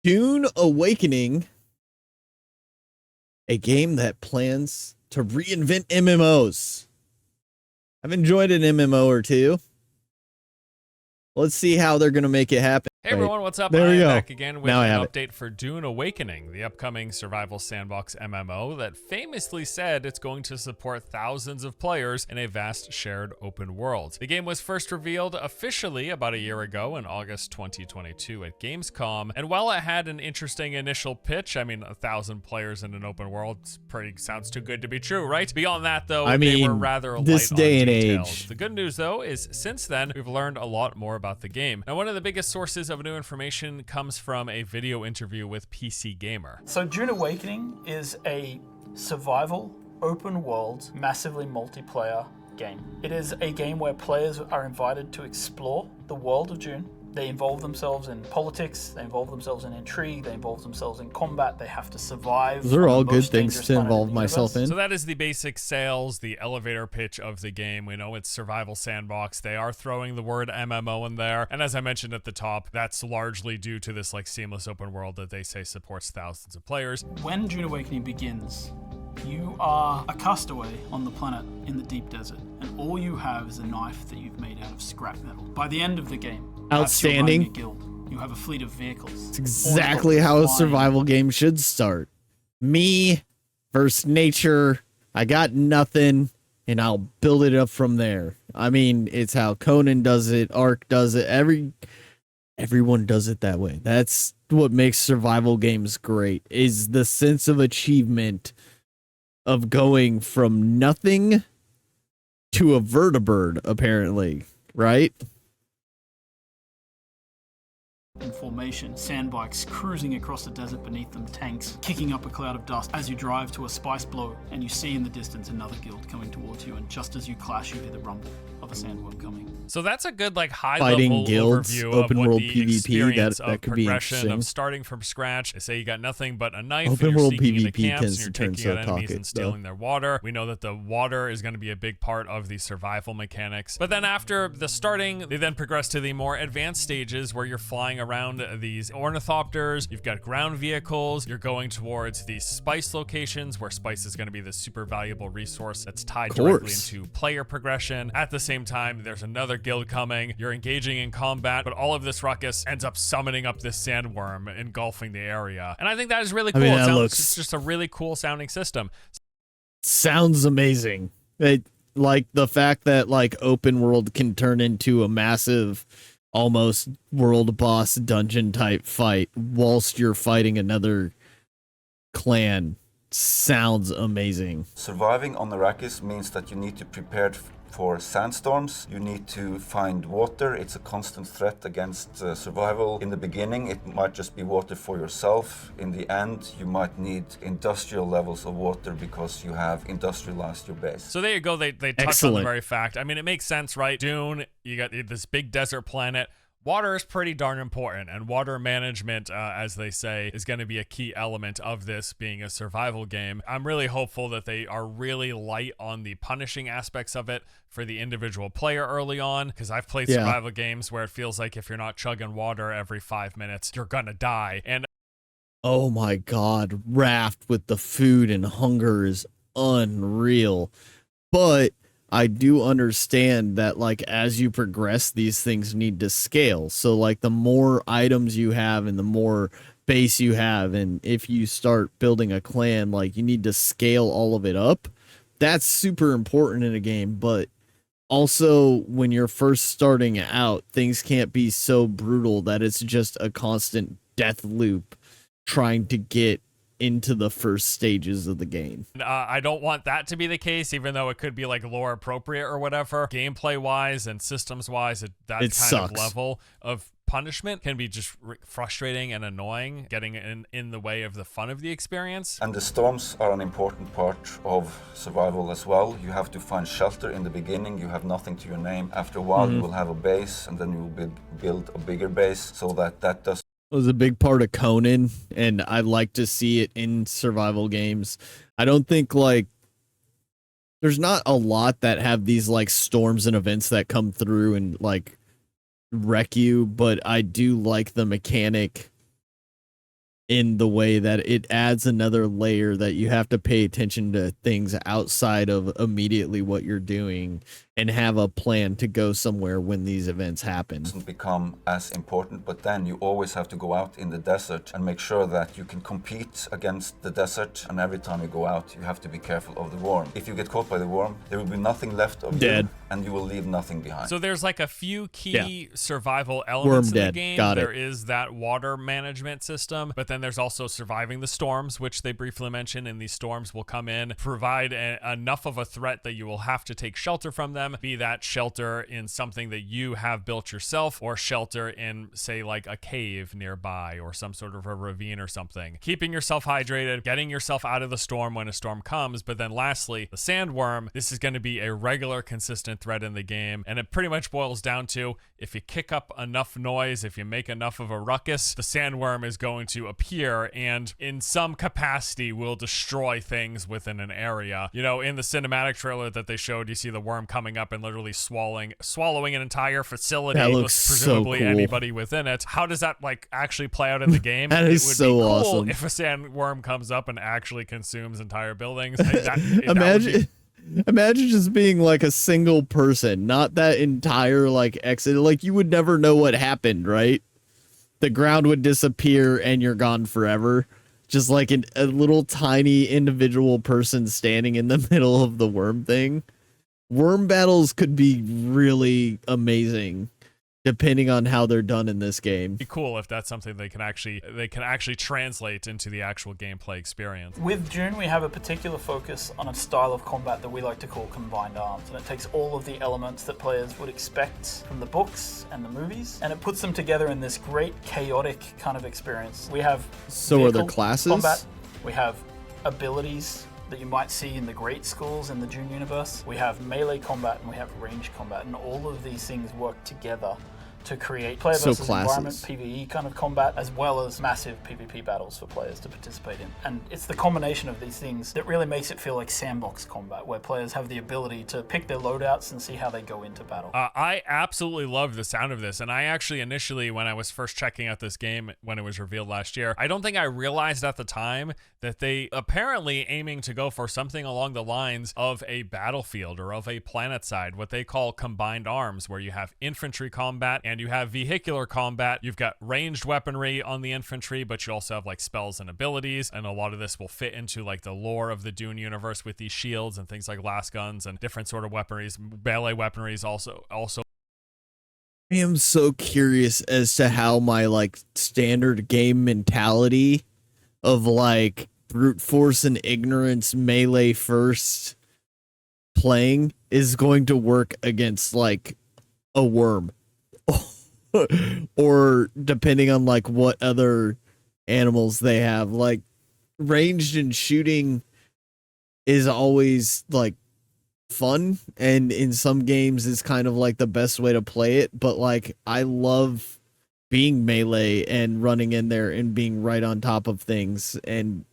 Dune Awakening, a game that plans to reinvent MMOs. I've enjoyed an MMO or two. Let's see how they're going to make it happen. Hey everyone, what's up? There I we am go. back again with Now I an have it. update for Dune Awakening, the upcoming survival sandbox MMO that famously said it's going to support thousands of players in a vast shared open world. The game was first revealed officially about a year ago in August 2022 at Gamescom, and while it had an interesting initial pitch, I mean, 1,000 players in an open world sounds too good to be true, right? Beyond that, though, I they were mean, rather this light day on and details. age. The good news, though, is since then, we've learned a lot more about the game. Now, one of the biggest sources of new information comes from a video interview with PC Gamer. So Dune Awakening is a survival, open world, massively multiplayer game. It is a game where players are invited to explore the world of Dune. They involve themselves in politics, they involve themselves in intrigue, they involve themselves in combat, they have to survive. Those are all good most things dangerous to planet in involve the myself universe. in. So that is the basic sales, the elevator pitch of the game. We know it's survival sandbox. They are throwing the word MMO in there. And as I mentioned at the top, that's largely due to this like seamless open world that they say supports thousands of players. When Dune Awakening begins, you are a castaway on the planet in the deep desert, and all you have is a knife that you've made out of scrap metal. By the end of the game, Outstanding. That's your running a guild. You have a fleet of vehicles. It's exactly how a survival game should start. Me versus nature. I got nothing, and I'll build it up from there. I mean, it's how Conan does it, Ark does it. Everyone does it that way. That's what makes survival games great, is the sense of achievement of going from nothing to a vertibird, apparently, right? In formation, sandbikes cruising across the desert beneath them, tanks kicking up a cloud of dust as you drive to a spice blow, and you see in the distance another guild coming towards you, and just as you clash, you hear the rumble of a sandworm coming. So that's a good like Fighting high-level guilds, overview open of what world the PvP, experience that of could be progression interesting. of starting from scratch. They say you got nothing but a knife, Open and you're world sneaking into PvP camps, and tends you're to turn taking out enemies so and toxic, stealing their water. We know that the water is going to be a big part of the survival mechanics. But then after the starting, they then progress to the more advanced stages where you're flying around these ornithopters. You've got ground vehicles. You're going towards these spice locations where spice is going to be the super valuable resource that's tied directly into player progression. At the same time, there's another guild coming. You're engaging in combat, but all of this ruckus ends up summoning up this sandworm, engulfing the area. And I think that is really cool. I mean, that It's just a really cool sounding system. Sounds amazing. Like the fact that like open world can turn into a massive, almost world boss dungeon type fight whilst you're fighting another clan sounds amazing. Surviving on Arrakis means that you need to prepare for sandstorms. You need to find water. It's a constant threat against survival. In the beginning, it might just be water for yourself. In the end, you might need industrial levels of water because you have industrialized your base. So there you go. They touch on the Excellent. very fact. I mean, it makes sense, right? Dune, you got this big desert planet. Water is pretty darn important, and water management, as they say, is going to be a key element of this being a survival game. I'm really hopeful that they are really light on the punishing aspects of it for the individual player early on, because I've played survival games where it feels like if you're not chugging water every 5 minutes, you're gonna die. And Oh my god, Raft with the food and hunger is unreal. But I do understand that like as you progress, these things need to scale. So like the more items you have and the more base you have, and if you start building a clan, like you need to scale all of it up. That's super important in a game, but also when you're first starting out, things can't be so brutal that it's just a constant death loop trying to get into the first stages of the game. I don't want that to be the case, even though it could be like lore appropriate or whatever. Gameplay wise and systems wise, that kind sucks. of level of punishment can be just frustrating and annoying, getting in the way of the fun of the experience. And the storms are an important part of survival as well. You have to find shelter in the beginning. You have nothing to your name. After a while, you will have a base, and then you will build a bigger base so that does Was a big part of Conan, and I like to see it in survival games. I don't think like there's not a lot that have these like storms and events that come through and like wreck you, but I do like the mechanic in the way that it adds another layer that you have to pay attention to things outside of immediately what you're doing and have a plan to go somewhere when these events happen. Doesn't become as important, but then you always have to go out in the desert and make sure that you can compete against the desert, and every time you go out you have to be careful of the worm. If you get caught by the worm, there will be nothing left of Dead. you and you will leave nothing behind. So there's like a few key survival elements in the game. Got it. There is that water management system, but then there's also surviving the storms, which they briefly mention, and these storms will come in, provide enough of a threat that you will have to take shelter from them, be that shelter in something that you have built yourself or shelter in, say, like a cave nearby or some sort of a ravine or something. Keeping yourself hydrated, getting yourself out of the storm when a storm comes, but then lastly, the sandworm. This is going to be a regular, consistent threat in the game, and it pretty much boils down to, if you kick up enough noise, if you make enough of a ruckus, the sandworm is going to appear and in some capacity will destroy things within an area. You know, in the cinematic trailer that they showed, you see the worm coming up and literally swallowing an entire facility That with looks so presumably cool. anybody within it. How does that like actually play out in the game? That is It would so be cool awesome. if a sandworm comes up and actually consumes entire buildings. I think that would be- Imagine just being like a single person, not that entire like exit. Like you would never know what happened, right? The ground would disappear and you're gone forever. Just like a little tiny individual person standing in the middle of the worm thing. Worm battles could be really amazing depending on how they're done in this game. be cool if that's something they can actually translate into the actual gameplay experience. With Dune, we have a particular focus on a style of combat that we like to call combined arms, and it takes all of the elements that players would expect from the books and the movies, and it puts them together in this great chaotic kind of experience. We have So are there vehicle classes? combat, we have abilities that you might see in the great schools in the Dune universe, we have melee combat, and we have range combat, and all of these things work together to create player So versus environment, classes. PvE kind of combat, as well as massive PvP battles for players to participate in. And it's the combination of these things that really makes it feel like sandbox combat, where players have the ability to pick their loadouts and see how they go into battle. I absolutely love the sound of this, and I actually initially, when I was first checking out this game when it was revealed last year, I don't think I realized at the time that they apparently aiming to go for something along the lines of a battlefield or of a planet side, what they call combined arms, where you have infantry combat and you have vehicular combat. You've got ranged weaponry on the infantry, but you also have like spells and abilities, and a lot of this will fit into like the lore of the Dune universe with these shields and things like las guns and different sort of weaponries. Melee weaponries also I am so curious as to how my like standard game mentality of like brute force and ignorance melee first playing is going to work against like a worm. Or depending on like what other animals they have. Like ranged and shooting is always like fun, and in some games is kind of like the best way to play it, but like I love being melee and running in there and being right on top of things, and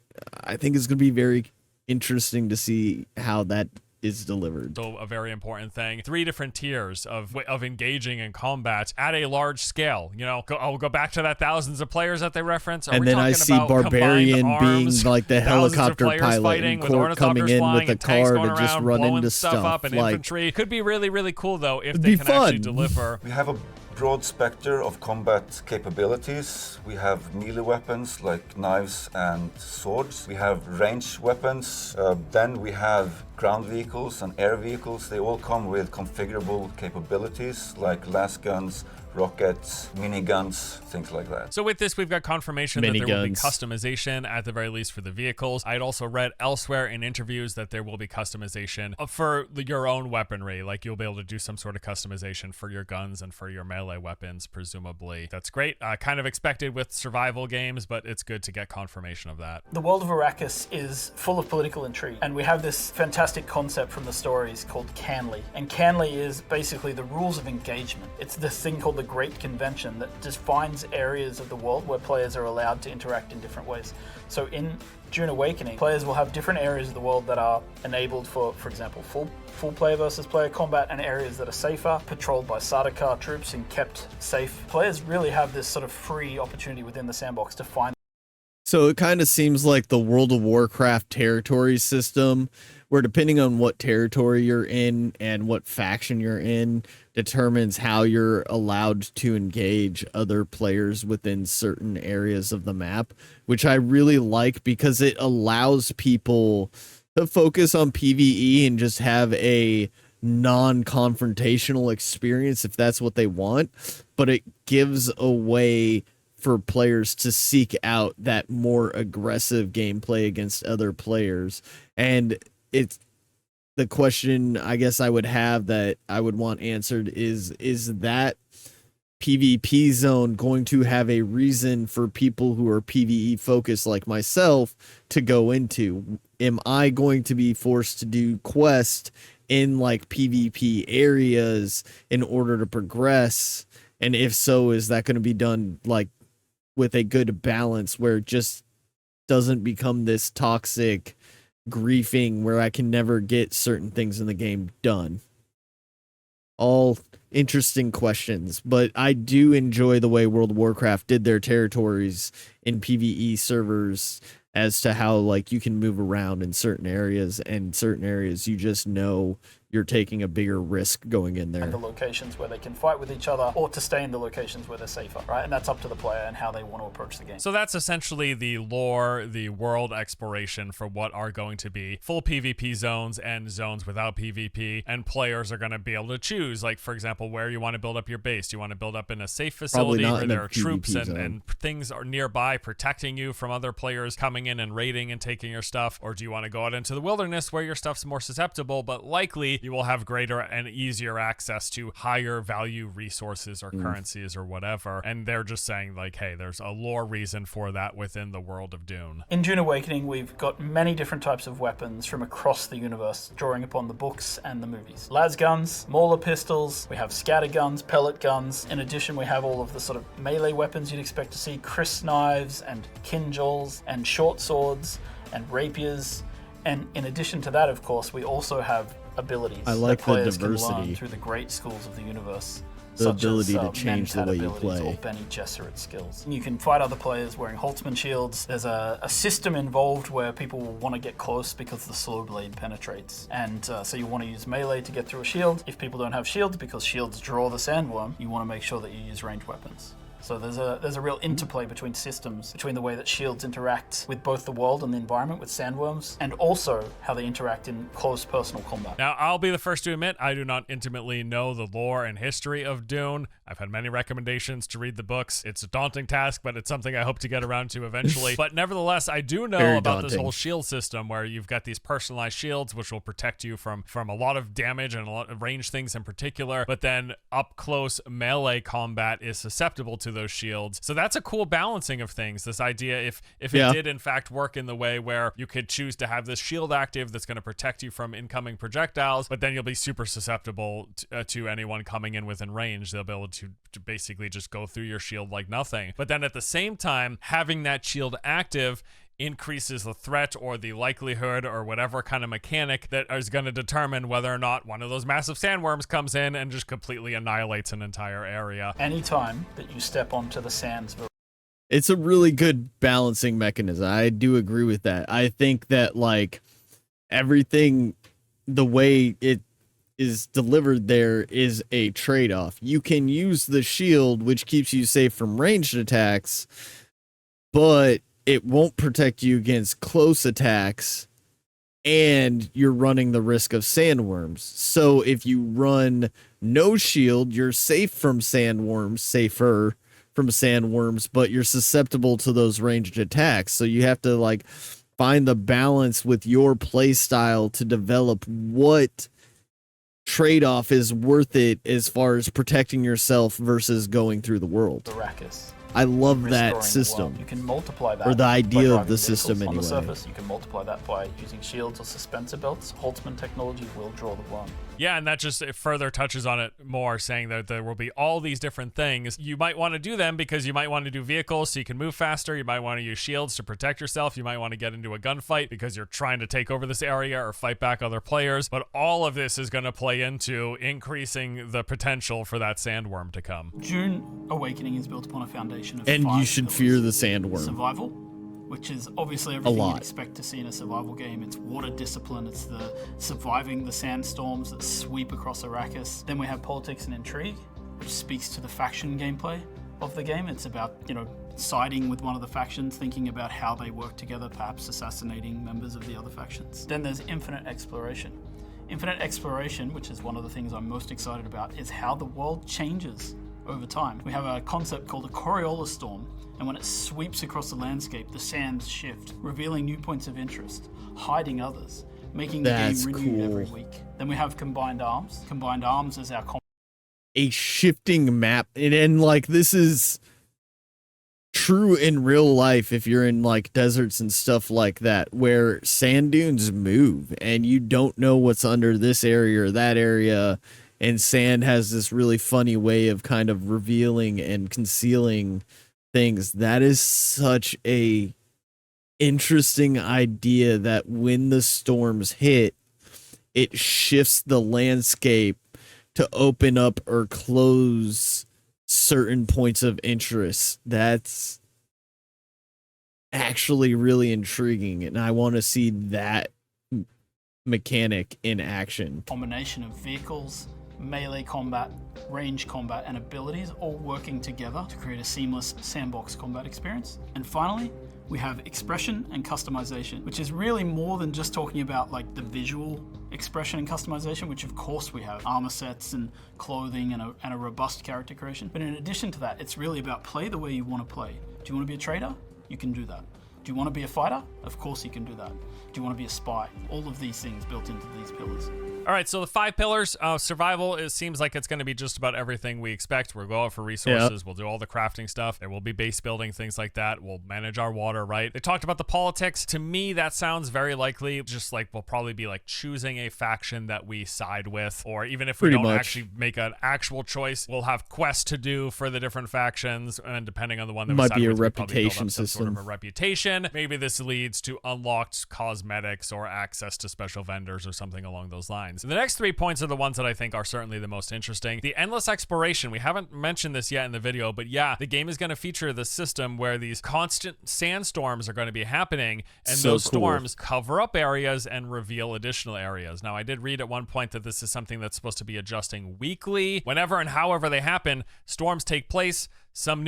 I think it's going to be very interesting to see how that is delivered. so a very important thing. 3 different tiers of engaging in combat at a large scale. You know, I'll go back to that thousands of players that they reference. Are And we then I talking see about Barbarian combined being arms, like the thousands of helicopter players pilot, fighting and with Court coming ornithopters in flying with a and tanks car going to just around, run blowing into stuff up and like infantry? Could be really, really cool though if It'd they be can actually fun. deliver. We have a broad spectrum of combat capabilities. We have melee weapons like knives and swords. We have ranged weapons. Then we have ground vehicles and air vehicles. They all come with configurable capabilities like las guns, rockets, miniguns, things like that. So with this, we've got confirmation that there will be Miniguns. customization at the very least for the vehicles. I'd also read elsewhere in interviews that there will be customization for your own weaponry. Like you'll be able to do some sort of customization for your guns and for your melee weapons, presumably. That's great. Kind of expected with survival games, but it's good to get confirmation of that. The world of Arrakis is full of political intrigue, and we have this fantastic concept from the stories called Canley. And Canley is basically the rules of engagement. It's this thing called the Great Convention that defines areas of the world where players are allowed to interact in different ways. So in Dune Awakening, players will have different areas of the world that are enabled for example, full player versus player combat, and areas that are safer, patrolled by Sardaukar troops and kept safe. Players really have this sort of free opportunity within the sandbox to find So it kind of seems like the World of Warcraft territory system, where depending on what territory you're in and what faction you're in, determines how you're allowed to engage other players within certain areas of the map, which I really like because it allows people to focus on PvE and just have a non-confrontational experience if that's what they want, but it gives a way for players to seek out that more aggressive gameplay against other players. And it's the question I guess I would have that I would want answered is that PvP zone going to have a reason for people who are PvE focused like myself to go into? Am I going to be forced to do quest in like PvP areas in order to progress? And if so, is that going to be done like with a good balance where it just doesn't become this toxic griefing where I can never get certain things in the game done? All interesting questions, but I do enjoy the way World of Warcraft did their territories in PvE servers as to how like you can move around in certain areas, and certain areas you just know you're taking a bigger risk going in there. And the locations where they can fight with each other, or to stay in the locations where they're safer, right? And that's up to the player and how they want to approach the game. So that's essentially the lore, the world exploration for what are going to be full PvP zones and zones without PvP, and players are going to be able to choose, like, for example, where you want to build up your base. Do you want to build up in a safe facility where there are troops and things are nearby protecting you from other players coming in and raiding and taking your stuff? Or do you want to go out into the wilderness where your stuff's more susceptible, but likely you will have greater and easier access to higher value resources or currencies or whatever? And they're just saying like, hey, there's a lore reason for that within the world of Dune. In Dune Awakening, we've got many different types of weapons from across the universe, drawing upon the books and the movies. Las guns, mauler pistols, we have scatter guns, pellet guns. In addition, we have all of the sort of melee weapons you'd expect to see, cryst knives and kinjals and short swords and rapiers. And in addition to that, of course, we also have abilities I like that players the diversity. can learn through the great schools of the universe. The such ability as, to change the way you abilities play. Or Bene Gesserit skills. You can fight other players wearing Holtzman shields. There's a system involved where people will want to get close because the slow blade penetrates. And so you want to use melee to get through a shield. If people don't have shields, because shields draw the sandworm, you want to make sure that you use ranged weapons. So there's a real interplay between systems, between the way that shields interact with both the world and the environment with sandworms, and also how they interact in close personal combat. Now, I'll be the first to admit, I do not intimately know the lore and history of Dune. I've had many recommendations to read the books. It's a daunting task, but it's something I hope to get around to eventually. But nevertheless, I do know Very about this daunting. whole shield system where you've got these personalized shields, which will protect you from a lot of damage and a lot of range things in particular. But then up close melee combat is susceptible to those shields. So that's a cool balancing of things. This idea, if it did in fact work in the way where you could choose to have this shield active that's going to protect you from incoming projectiles, but then you'll be super susceptible to anyone coming in within range. They'll be able to basically just go through your shield like nothing. But then at the same time, having that shield active increases the threat or the likelihood or whatever kind of mechanic that is going to determine whether or not one of those massive sandworms comes in and just completely annihilates an entire area. Anytime that you step onto the sands, It's a really good balancing mechanism. I do agree with that. I think that like everything, the way it is delivered there is a trade-off. You can use the shield, which keeps you safe from ranged attacks, but it won't protect you against close attacks, and you're running the risk of sandworms. So if you run no shield, you're safe from sandworms, safer from sandworms, but you're susceptible to those ranged attacks. So you have to like find the balance with your play style to develop what trade-off is worth it as far as protecting yourself versus going through the world. Arrakis. I love Restoring that the system. world. You can multiply that. Or the by idea of driving the system vehicles on anyway. the surface. You can multiply that by using shields or suspensor belts. Holtzman technology will draw the one. Yeah, and that just further touches on it more, saying that there will be all these different things. You might want to do them because you might want to do vehicles so you can move faster. You might want to use shields to protect yourself. You might want to get into a gunfight because you're trying to take over this area or fight back other players. But all of this is going to play into increasing the potential for that sandworm to come. Dune Awakening is built upon a foundation of And you 5 should pillars. fear the sandworm. Survival, which is obviously everything lot. you'd expect to see in a survival game. It's water discipline, it's the surviving the sandstorms that sweep across Arrakis. Then we have politics and intrigue, which speaks to the faction gameplay of the game. It's about, siding with one of the factions, thinking about how they work together, perhaps assassinating members of the other factions. Then there's infinite exploration. Infinite exploration, which is one of the things I'm most excited about, is how the world changes over time. We have a concept called a Coriolis storm, and when it sweeps across the landscape, the sands shift, revealing new points of interest, hiding others, making the That's game renewed every cool. week. Then we have combined arms. Combined arms is our A shifting map, and like this is true in real life if you're in like deserts and stuff like that, where sand dunes move and you don't know what's under this area or that area, and sand has this really funny way of kind of revealing and concealing things. That is such a interesting idea, that when the storms hit, it shifts the landscape to open up or close certain points of interest. That's actually really intriguing, and I want to see that mechanic in action. combination of vehicles, melee combat, range combat, and abilities all working together to create a seamless sandbox combat experience. And finally, we have expression and customization, which is really more than just talking about like the visual expression and customization, which of course we have armor sets and clothing and a robust character creation. But in addition to that, it's really about play the way you want to play. Do you want to be a trader? You can do that. Do you want to be a fighter? Of course you can do that. Do you want to be a spy? All of these things built into these pillars. All right, so the 5 pillars of survival, it seems like it's going to be just about everything we expect. We'll go out for resources. We'll do all the crafting stuff. There will be base building, things like that. We'll manage our water, right? They talked about the politics. To me, that sounds very likely just like we'll probably be like choosing a faction that we side with, or even if we Pretty don't much. actually make an actual choice, we'll have quests to do for the different factions, and depending on the one that we Might side be a with, we'll probably build up reputation some sort of system. a reputation. Maybe this leads to unlocked cosmetics or access to special vendors or something along those lines. The next 3 points are the ones that I think are certainly the most interesting. The endless exploration. We haven't mentioned this yet in the video, but yeah, the game is going to feature the system where these constant sandstorms are going to be happening, and So those cool. storms cover up areas and reveal additional areas. Now, I did read at one point that this is something that's supposed to be adjusting weekly. Whenever and however they happen, storms take place. Some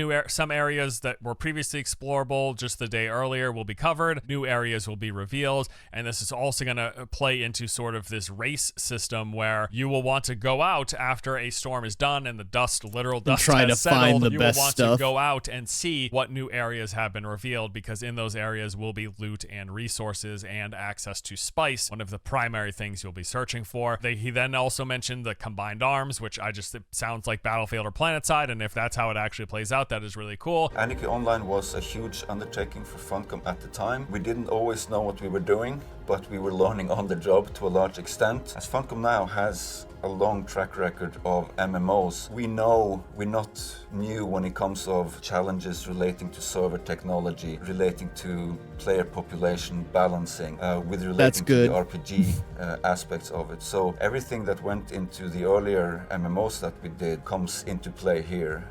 areas that were previously explorable just the day earlier will be covered. New areas will be revealed. And this is also going to play into sort of this race system where you will want to go out after a storm is done and the literal dust try has to find settled. the You best will want stuff. to go out and see what new areas have been revealed, because in those areas will be loot and resources and access to spice, one of the primary things you'll be searching for. He then also mentioned the combined arms, which it sounds like Battlefield or PlanetSide, and if that's how it actually plays out, that is really cool. Anarchy Online was a huge undertaking for Funcom at the time. We didn't always know what we were doing, but we were learning on the job to a large extent. As Funcom now has a long track record of MMOs, we know we're not new when it comes of challenges relating to server technology, relating to player population balancing, with That's relating to good. the RPG aspects of it. So everything that went into the earlier MMOs that we did comes into play here.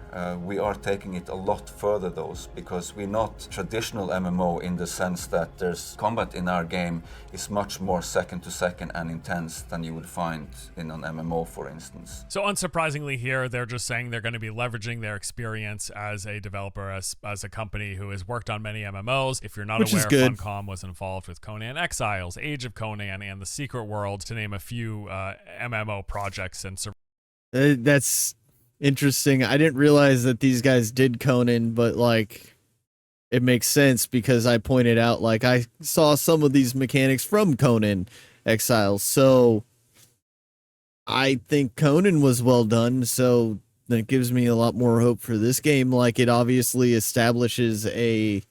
We are taking it a lot further though, because we're not traditional MMO in the sense that there's combat in our game is much more second to second and intense than you would find in an MMO, for instance. So unsurprisingly here, they're just saying they're going to be leveraging their experience as a developer, as a company who has worked on many MMOs. If you're not Which is aware, good. Funcom was involved with Conan Exiles, Age of Conan, and The Secret World, to name a few MMO projects. And That's interesting. I didn't realize that these guys did Conan, but like it makes sense because I pointed out like I saw some of these mechanics from Conan Exiles. So I think Conan was well done, so that gives me a lot more hope for this game. Like it obviously establishes a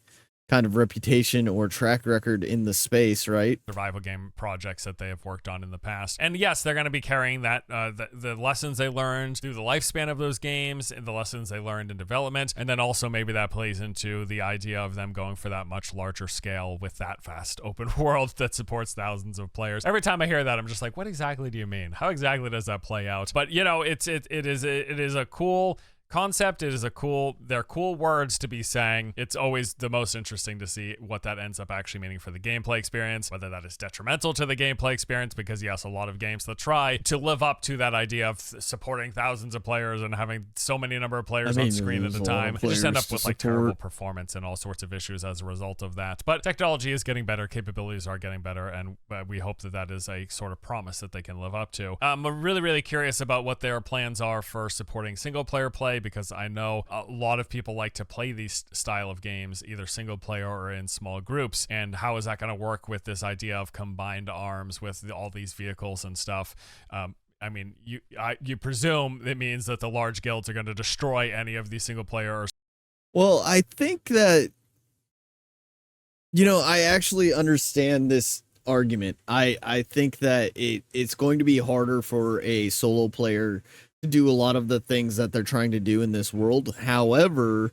kind of reputation or track record in the space, right? survival game projects that they have worked on in the past. And yes, they're going to be carrying that the lessons they learned through the lifespan of those games and the lessons they learned in development. And then also maybe that plays into the idea of them going for that much larger scale with that vast open world that supports thousands of players. Every time I hear that, I'm just like, what exactly do you mean? How exactly does that play out? But you know, it is a cool concept. It is they're cool words to be saying. It's always the most interesting to see what that ends up actually meaning for the gameplay experience, whether that is detrimental to the gameplay experience, because yes, a lot of games that try to live up to that idea of supporting thousands of players and having so many number of players on screen at a time, just end up with like terrible performance and all sorts of issues as a result of that. But technology is getting better, capabilities are getting better, and we hope that that is a sort of promise that they can live up to. I'm really, really curious about what their plans are for supporting single player play, because I know a lot of people like to play these style of games either single player or in small groups, and how is that going to work with this idea of combined arms with all these vehicles and stuff? I mean, you presume it means that the large guilds are going to destroy any of these single player or... Well, I think that, you know, I actually understand this argument. I think that it's going to be harder for a solo player to do a lot of the things that they're trying to do in this world. However,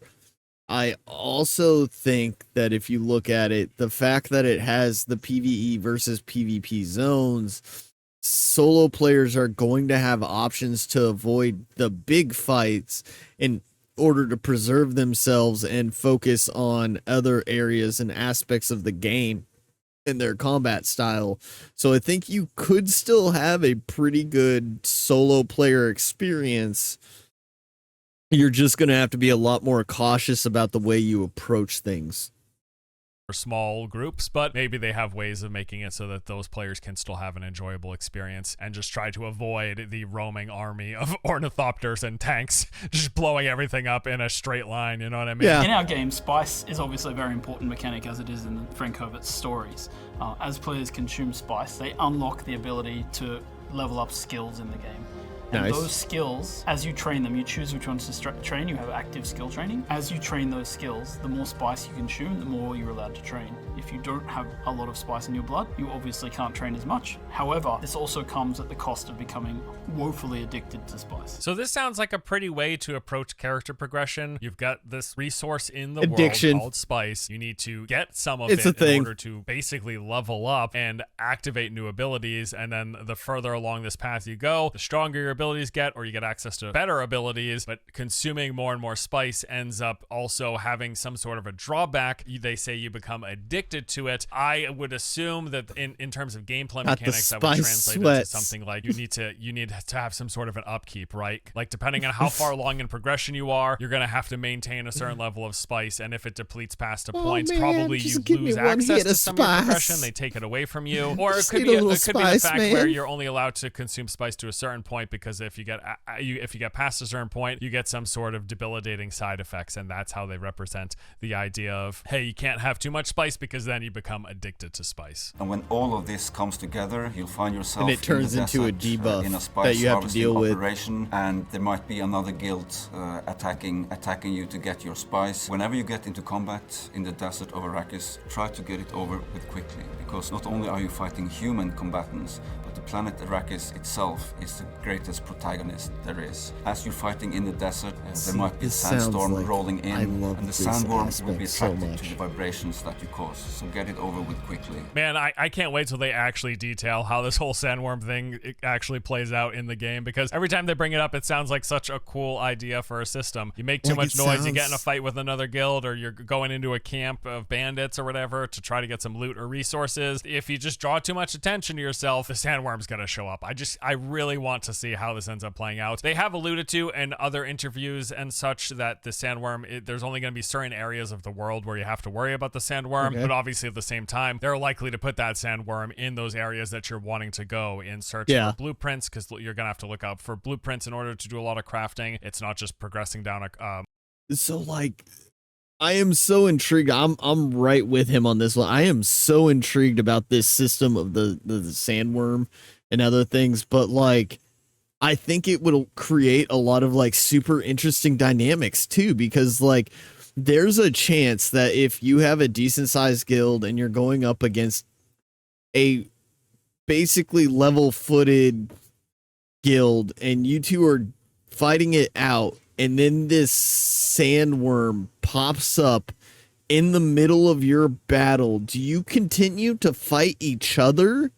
I also think that if you look at it, the fact that it has the PvE versus PvP zones, solo players are going to have options to avoid the big fights in order to preserve themselves and focus on other areas and aspects of the game in their combat style. So I think you could still have a pretty good solo player experience. You're just going to have to be a lot more cautious about the way you approach things. Small groups, but maybe they have ways of making it so that those players can still have an enjoyable experience and just try to avoid the roaming army of ornithopters and tanks just blowing everything up in a straight line, you know what I mean? Yeah. In our game, spice is obviously a very important mechanic, as it is in Frank Herbert's stories. As players consume spice, they unlock the ability to level up skills in the game. And Nice. those skills, as you train them, you choose which ones to train. You have active skill training. As you train those skills, the more spice you consume, the more you're allowed to train. If you don't have a lot of spice in your blood, you obviously can't train as much. However, this also comes at the cost of becoming woefully addicted to spice. So this sounds like a pretty way to approach character progression. You've got this resource in the Addiction. world called spice. You need to get some of It's a it in thing. order to basically level up and activate new abilities. And then the further along this path you go, the stronger your abilities get, or you get access to better abilities. But consuming more and more spice ends up also having some sort of a drawback. They say you become addicted to it. I would assume that in terms of gameplay Got the mechanics, that would spice translate into sweats. something like you need to have some sort of an upkeep, right? Like depending on how far along in progression you are, you're gonna have to maintain a certain level of spice, and if it depletes past a point, man, probably just you give me lose one access hit to of some of your spice. progression. They take it away from you, or it Just could need be a little the spice, fact where man. you're only allowed to consume spice to a certain point, because if you get past a certain point, you get some sort of debilitating side effects, and that's how they represent the idea of, hey, you can't have too much spice because then you become addicted to spice. And when all of this comes together, you'll find yourself And it turns in the into a desert, debuff in a spice that you have to harvesting deal with. operation, and there might be another guild attacking you to get your spice. Whenever you get into combat in the desert of Arrakis, try to get it over with quickly, because not only are you fighting human combatants, but the planet Arrakis itself is the greatest protagonist there is. As you're fighting in the desert, there might be a this sounds sandstorm like rolling in, I love and the this sandworms will be aspect so attracted much. to the vibrations that you cause. So get it over with quickly. Man, I can't wait till they actually detail how this whole sandworm thing actually plays out in the game, because every time they bring it up, it sounds like such a cool idea for a system. You make too Like, much it noise, you get in a sounds- fight with another guild, or you're going into a camp of bandits or whatever to try to get some loot or resources. If you just draw too much attention to yourself, the sandworm's gonna show up. I really want to see how this ends up playing out. They have alluded to in other interviews and such that the sandworm, there's only going to be certain areas of the world where you have to worry about the sandworm, Okay. but obviously at the same time, they're likely to put that sandworm in those areas that you're wanting to go in search Yeah. for blueprints, because you're going to have to look out for blueprints in order to do a lot of crafting. It's not just progressing down a So like, I am so intrigued. I'm right with him on this one. I am so intrigued about this system of the sandworm and other things, but like, I think it will create a lot of like super interesting dynamics too, because like there's a chance that if you have a decent sized guild and you're going up against a basically level footed guild and you two are fighting it out, and then this sandworm pops up in the middle of your battle, do you continue to fight each other,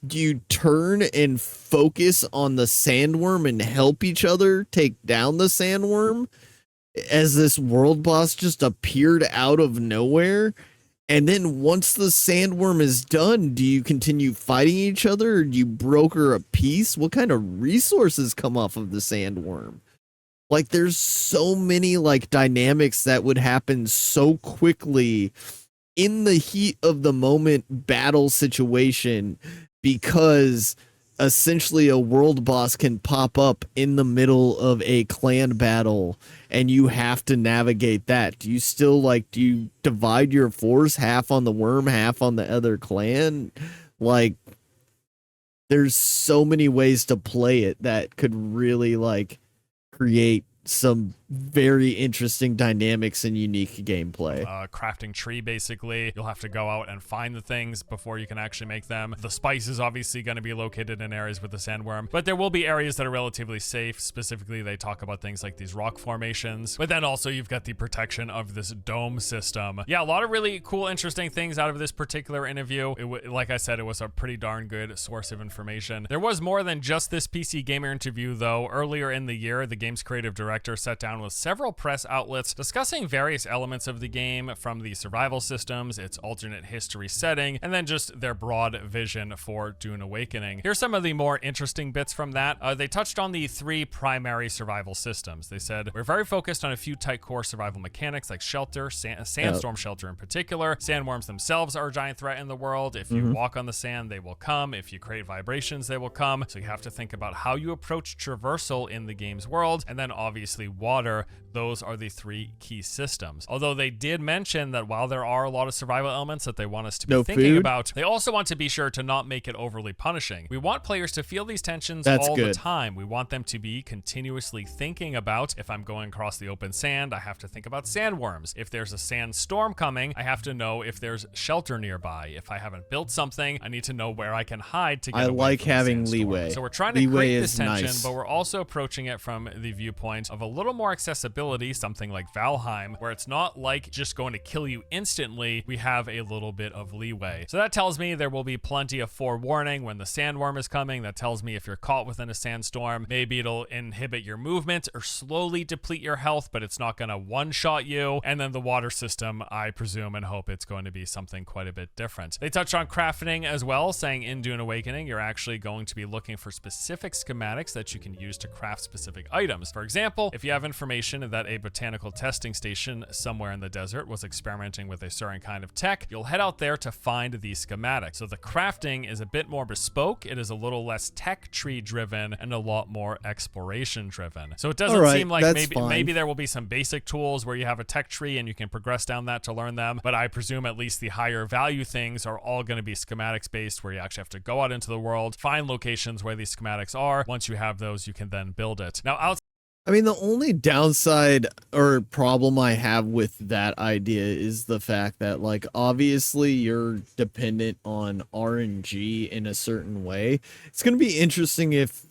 do you turn and focus on the sandworm and help each other take down the sandworm as this world boss just appeared out of nowhere? And then once the sandworm is done, do you continue fighting each other, or do you broker a peace? What kind of resources come off of the sandworm? Like, there's so many like dynamics that would happen so quickly in the heat of the moment battle situation, because essentially a world boss can pop up in the middle of a clan battle and you have to navigate that. Do you still do you divide your force, half on the worm, half on the other clan? Like, there's so many ways to play it that could really create some very interesting dynamics and unique gameplay. Crafting tree, basically. You'll have to go out and find the things before you can actually make them. The spice is obviously going to be located in areas with the sandworm, but there will be areas that are relatively safe. Specifically, they talk about things like these rock formations, but then also you've got the protection of this dome system. Yeah, a lot of really cool, interesting things out of this particular interview. Like I said, it was a pretty darn good source of information. There was more than just this PC Gamer interview, though. Earlier in the year, the game's creative director sat down with several press outlets discussing various elements of the game, from the survival systems, its alternate history setting, and then just their broad vision for Dune Awakening. Here's some of the more interesting bits from that. They touched on the 3 primary survival systems. They said, we're very focused on a few tight core survival mechanics like shelter, sandstorm shelter in particular. Sandworms themselves are a giant threat in the world. If you walk on the sand, they will come. If you create vibrations, they will come. So you have to think about how you approach traversal in the game's world. And then obviously water. Those are the 3 key systems. Although they did mention that while there are a lot of survival elements that they want us to be thinking about, they also want to be sure to not make it overly punishing. We want players to feel these tensions all the time. We want them to be continuously thinking about, if I'm going across the open sand, I have to think about sandworms. If there's a sandstorm coming, I have to know if there's shelter nearby. If I haven't built something, I need to know where I can hide to get away from having the leeway. So we're trying to create this tension, nice. but we're also approaching it from the viewpoint of a little more accessibility, something like Valheim, where it's not like just going to kill you instantly. We have a little bit of leeway. So that tells me there will be plenty of forewarning when the sandworm is coming. That tells me if you're caught within a sandstorm, maybe it'll inhibit your movement or slowly deplete your health, but it's not going to one-shot you. And then the water system, I presume and hope it's going to be something quite a bit different. They touched on crafting as well, saying in Dune Awakening, you're actually going to be looking for specific schematics that you can use to craft specific items. For example, if you have information that a botanical testing station somewhere in the desert was experimenting with a certain kind of tech, you'll head out there to find these schematics. So the crafting is a bit more bespoke. It is a little less tech tree driven and a lot more exploration driven. So it doesn't seem like maybe there will be some basic tools where you have a tech tree and you can progress down that to learn them, but I presume at least the higher value things are all going to be schematics based, where you actually have to go out into the world, find locations where these schematics are. Once you have those, you can then build it. Now, I mean, the only downside or problem I have with that idea is the fact that, obviously you're dependent on RNG in a certain way. It's going to be interesting if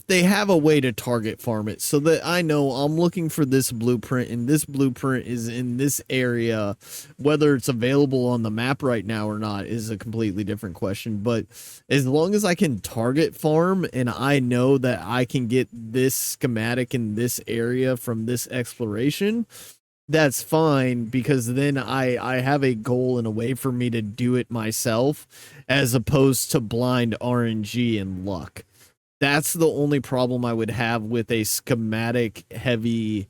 they have a way to target farm it, so that I know I'm looking for this blueprint and this blueprint is in this area. Whether it's available on the map right now or not is a completely different question, but as long as I can target farm and I know that I can get this schematic in this area from this exploration, that's fine, because then I have a goal and a way for me to do it myself, as opposed to blind RNG and luck. That's the only problem I would have with a schematic heavy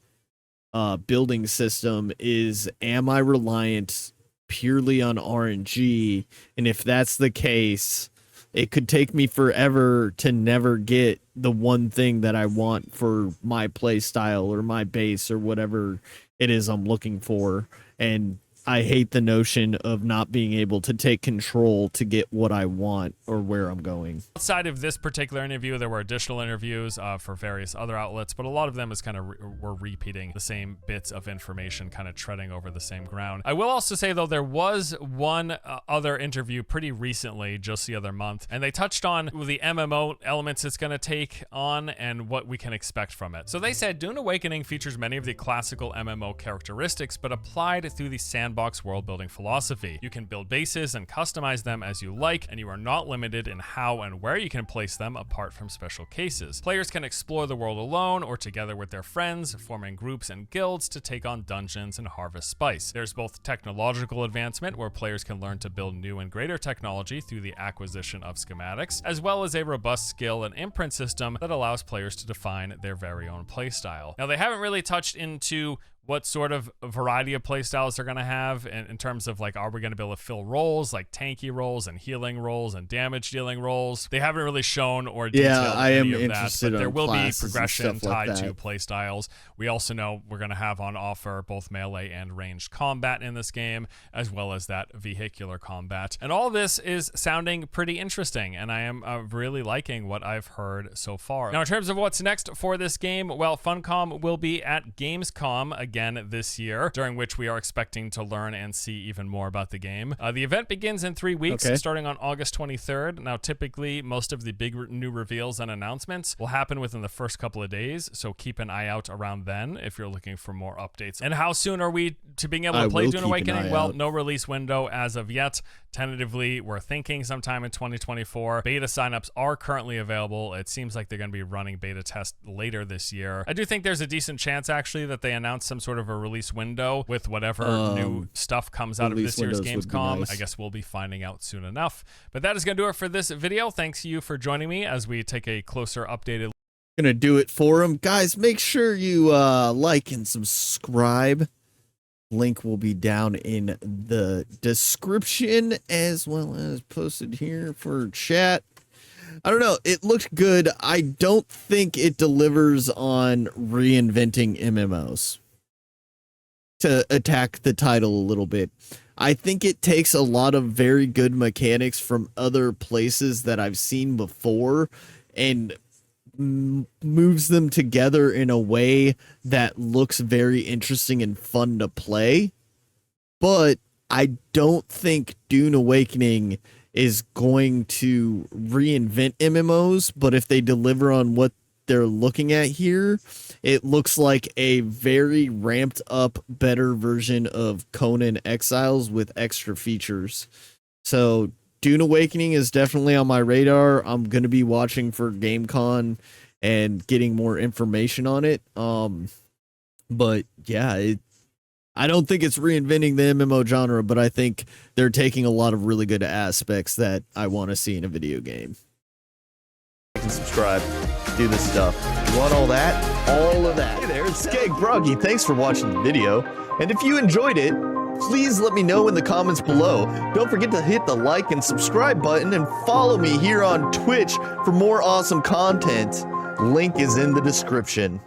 building system is, am I reliant purely on RNG? And if that's the case, it could take me forever to never get the one thing that I want for my play style or my base or whatever it is I'm looking for. And I hate the notion of not being able to take control to get what I want or where I'm going. Outside of this particular interview, there were additional interviews for various other outlets, but a lot of them is kind of were repeating the same bits of information, kind of treading over the same ground. I will also say, though, there was one other interview pretty recently, just the other month, and they touched on the MMO elements it's going to take on and what we can expect from it. So they said Dune Awakening features many of the classical MMO characteristics, but applied through the sandbox sandbox world-building philosophy. You can build bases and customize them as you like, and you are not limited in how and where you can place them apart from special cases. Players can explore the world alone or together with their friends, forming groups and guilds to take on dungeons and harvest spice. There's both technological advancement, where players can learn to build new and greater technology through the acquisition of schematics, as well as a robust skill and imprint system that allows players to define their very own playstyle. Now, they haven't really touched into what sort of variety of playstyles they're going to have in terms of like, are we going to be able to fill roles like tanky roles and healing roles and damage dealing roles? They haven't really shown or detailed I am any of that, interested but there in will be classes and progression stuff like tied to that. playstyles. We also know we're going to have on offer both melee and ranged combat in this game, as well as that vehicular combat. And all this is sounding pretty interesting, and I am really liking what I've heard so far. Now, in terms of what's next for this game, well, Funcom will be at Gamescom again this year, during which we are expecting to learn and see even more about the game. The event begins in 3 weeks, starting on August 23rd. Now, typically, most of the big new reveals and announcements will happen within the first couple of days, so keep an eye out around then if you're looking for more updates. And how soon are we to being able to play Dune Awakening? Well, no release window as of yet. Tentatively, we're thinking sometime in 2024. Beta signups are currently available. It seems like they're going to be running beta tests later this year. I do think there's a decent chance, actually, that they announce some sort of a release window with whatever new stuff comes out of this year's Gamescom. Nice. I guess we'll be finding out soon enough. But that is going to do it for this video. Thanks you for joining me as we take a closer updated Gonna do it for them. Guys, make sure you like and subscribe. Link will be down in the description as well as posted here for chat. I don't know. It looked good. I don't think it delivers on reinventing MMOs. To attack the title a little bit, I think it takes a lot of very good mechanics from other places that I've seen before and moves them together in a way that looks very interesting and fun to play. But I don't think Dune Awakening is going to reinvent MMOs, but if they deliver on what they're looking at here, it looks like a very ramped up, better version of Conan Exiles with extra features. So Dune Awakening is definitely on my radar. I'm going to be watching for GameCon and getting more information on it. But yeah, I don't think it's reinventing the MMO genre, but I think they're taking a lot of really good aspects that I want to see in a video game. Like and subscribe. Do this stuff. You want all that? All of that. Hey there, it's Skeg Broggy. Thanks for watching the video. And if you enjoyed it, please let me know in the comments below. Don't forget to hit the like and subscribe button and follow me here on Twitch for more awesome content. Link is in the description.